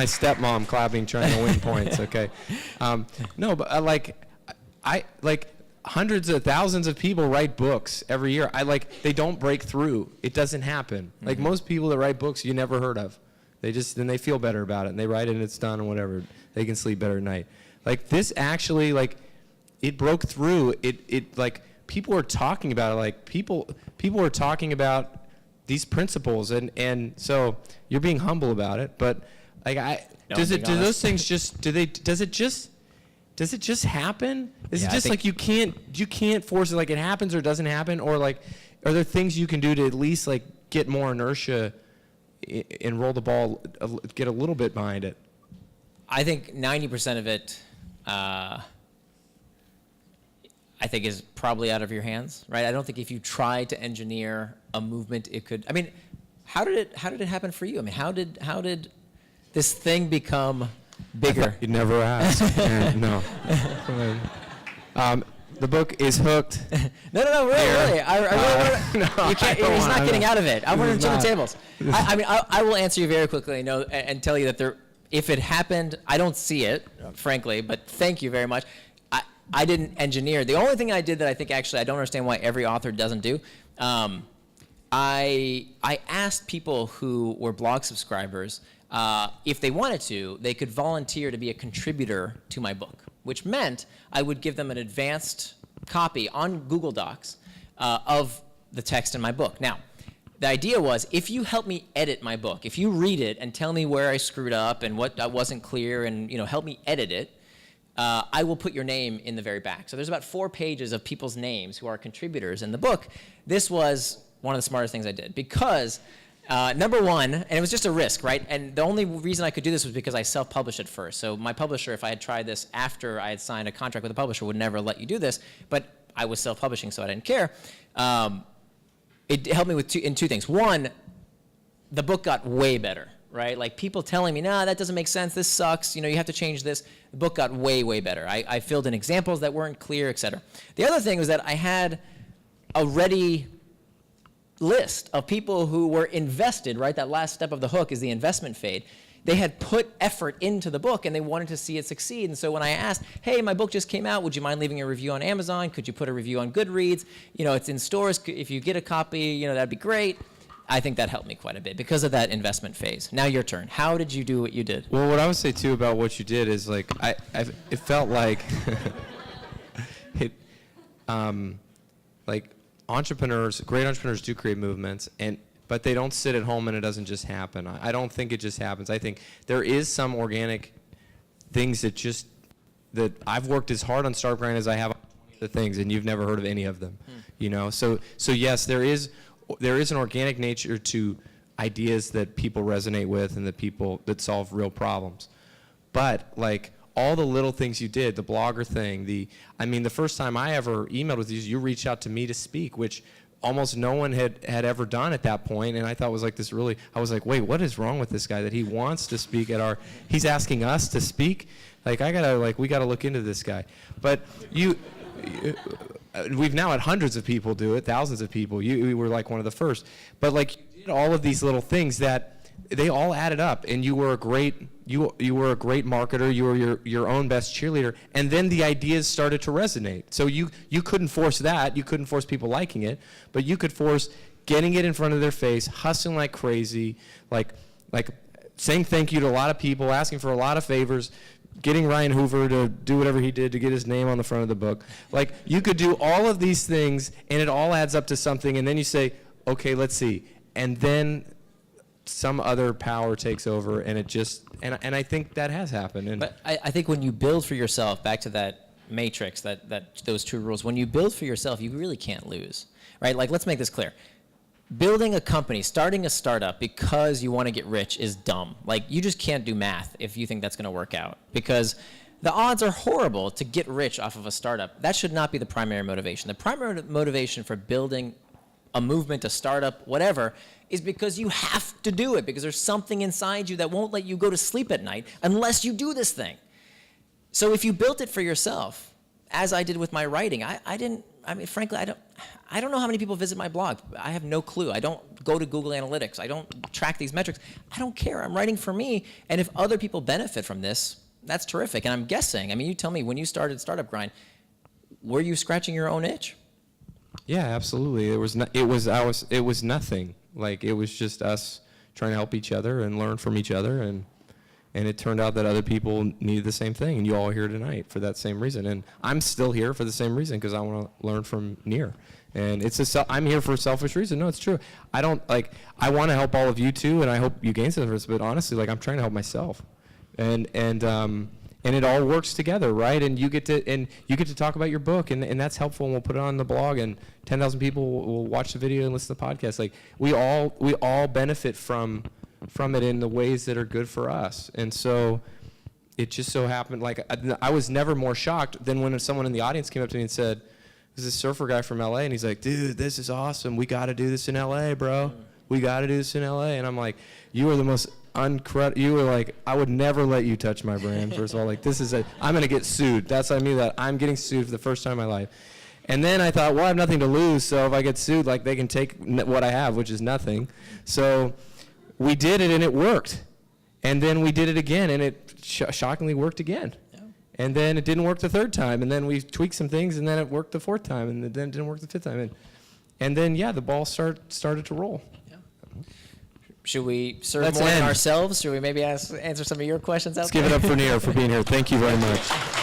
Speaker 1: stepmom clapping, trying to win points. Okay, no, but I like. Hundreds of thousands of people write books every year. They don't break through. It doesn't happen. Mm-hmm. Like most people that write books you never heard of. Then they feel better about it, and they write it, and it's done, and whatever. They can sleep better at night. Like, this actually, like, it broke through. It like, people are talking about it. Like, people are talking about these principles, and so you're being humble about it. But like, do those things just does it just happen? Is it just like you can't force it? Like, it happens or doesn't happen, or like, are there things you can do to at least like get more inertia and roll the ball, get a little bit behind it?
Speaker 2: I think 90% of it, I think, is probably out of your hands, right? I don't think if you tried to engineer a movement, it could. I mean, how did it happen for you? I mean, how did this thing become bigger?
Speaker 1: You never asked. No. The book is hooked.
Speaker 2: No, really. I really
Speaker 1: no,
Speaker 2: you can't. He's not getting out of it. I want to turn the tables. I mean, I will answer you very quickly and tell you that if it happened, I don't see it, frankly, but thank you very much. I didn't engineer. The only thing I did that I think actually I don't understand why every author doesn't do, I asked people who were blog subscribers if they wanted to, they could volunteer to be a contributor to my book, which meant I would give them an advanced copy on Google Docs of the text in my book. Now, the idea was, if you help me edit my book, if you read it and tell me where I screwed up and what wasn't clear, and help me edit it, I will put your name in the very back. So there's about 4 pages of people's names who are contributors in the book. This was one of the smartest things I did because, number one, and it was just a risk, right? And the only reason I could do this was because I self-published it first. So my publisher, if I had tried this after I had signed a contract with a publisher, would never let you do this. But I was self-publishing, so I didn't care. It helped me with two things. One, the book got way better, right? Like, people telling me, nah, that doesn't make sense, this sucks, you have to change this. The book got way, way better. I filled in examples that weren't clear, et cetera. The other thing was that I had a ready list of people who were invested, right? That last step of the hook is the investment fade. They had put effort into the book, and they wanted to see it succeed. And so when I asked, hey, my book just came out, would you mind leaving a review on Amazon? Could you put a review on Goodreads? It's in stores. If you get a copy, that'd be great. I think that helped me quite a bit because of that investment phase. Now your turn. How did you do what you did?
Speaker 1: Well, what I would say too about what you did is, like, it felt like like, great entrepreneurs do create movements, but they don't sit at home and it doesn't just happen. I don't think it just happens. I think there is some organic things that I've worked as hard on Startup Grind as I have on the things, and you've never heard of any of them. So yes, there is an organic nature to ideas that people resonate with and that solve real problems. But, like, all the little things you did, the blogger thing, the first time I ever emailed with you reached out to me to speak, which almost no one had ever done at that point, and I thought was like this really, I was like, wait, what is wrong with this guy that he wants to speak he's asking us to speak? Like, we gotta look into this guy. But we've now had hundreds of people do it, thousands of people. You were like one of the first. But, like, you did all of these little things that they all added up, and you were a great marketer. You were your own best cheerleader, and then the ideas started to resonate. So you couldn't force that. You couldn't force people liking it, but you could force getting it in front of their face, hustling like crazy, like saying thank you to a lot of people, asking for a lot of favors, getting Ryan Hoover to do whatever he did to get his name on the front of the book. Like, you could do all of these things, and it all adds up to something, and then you say, okay, let's see. And then some other power takes over, and it just, and I think that has happened.
Speaker 2: But I think when you build for yourself, back to that matrix, those 2 rules, when you build for yourself, you really can't lose, right? Like, let's make this clear. Building a company, starting a startup because you want to get rich is dumb. Like, you just can't do math if you think that's going to work out, because the odds are horrible to get rich off of a startup. That should not be the primary motivation. The primary motivation for building a movement, a startup, whatever, is because you have to do it, because there's something inside you that won't let you go to sleep at night unless you do this thing. So if you built it for yourself, as I did with my writing, frankly, I don't know how many people visit my blog. I have no clue. I don't go to Google Analytics. I don't track these metrics. I don't care. I'm writing for me, and if other people benefit from this, that's terrific. And I'm guessing, you tell me, when you started Startup Grind, were you scratching your own itch?
Speaker 1: Yeah, absolutely. It was nothing. Like, it was just us trying to help each other and learn from each other. And it turned out that other people needed the same thing, and you all are here tonight for that same reason. And I'm still here for the same reason, because I want to learn from Nir. And I'm here for a selfish reason. No, it's true. I want to help all of you too, and I hope you gain some from this, but honestly, I'm trying to help myself. And it all works together, right? And you get to talk about your book, and that's helpful, and we'll put it on the blog, and 10,000 people will watch the video and listen to the podcast. We all benefit from it in the ways that are good for us. And so it just so happened, I was never more shocked than when someone in the audience came up to me and said, there's this surfer guy from LA, and he's like, dude, this is awesome. We got to do this in LA, bro. We got to do this in LA. And I'm like, you are the most you were like, I would never let you touch my brand. First of all, I'm going to get sued. I knew that. I'm getting sued for the first time in my life. And then I thought, well, I have nothing to lose, so if I get sued, they can take what I have, which is nothing. So we did it, and it worked. And then we did it again, and it shockingly worked again. Yeah. And then it didn't work the third time, and then we tweaked some things, and then it worked the fourth time, and then it didn't work the fifth time. And then, the ball started to roll. Yeah.
Speaker 2: Should we serve more than ourselves? Should we maybe answer some of your questions out
Speaker 1: Let's
Speaker 2: there?
Speaker 1: give it up for Nir for being here. Thank you very much.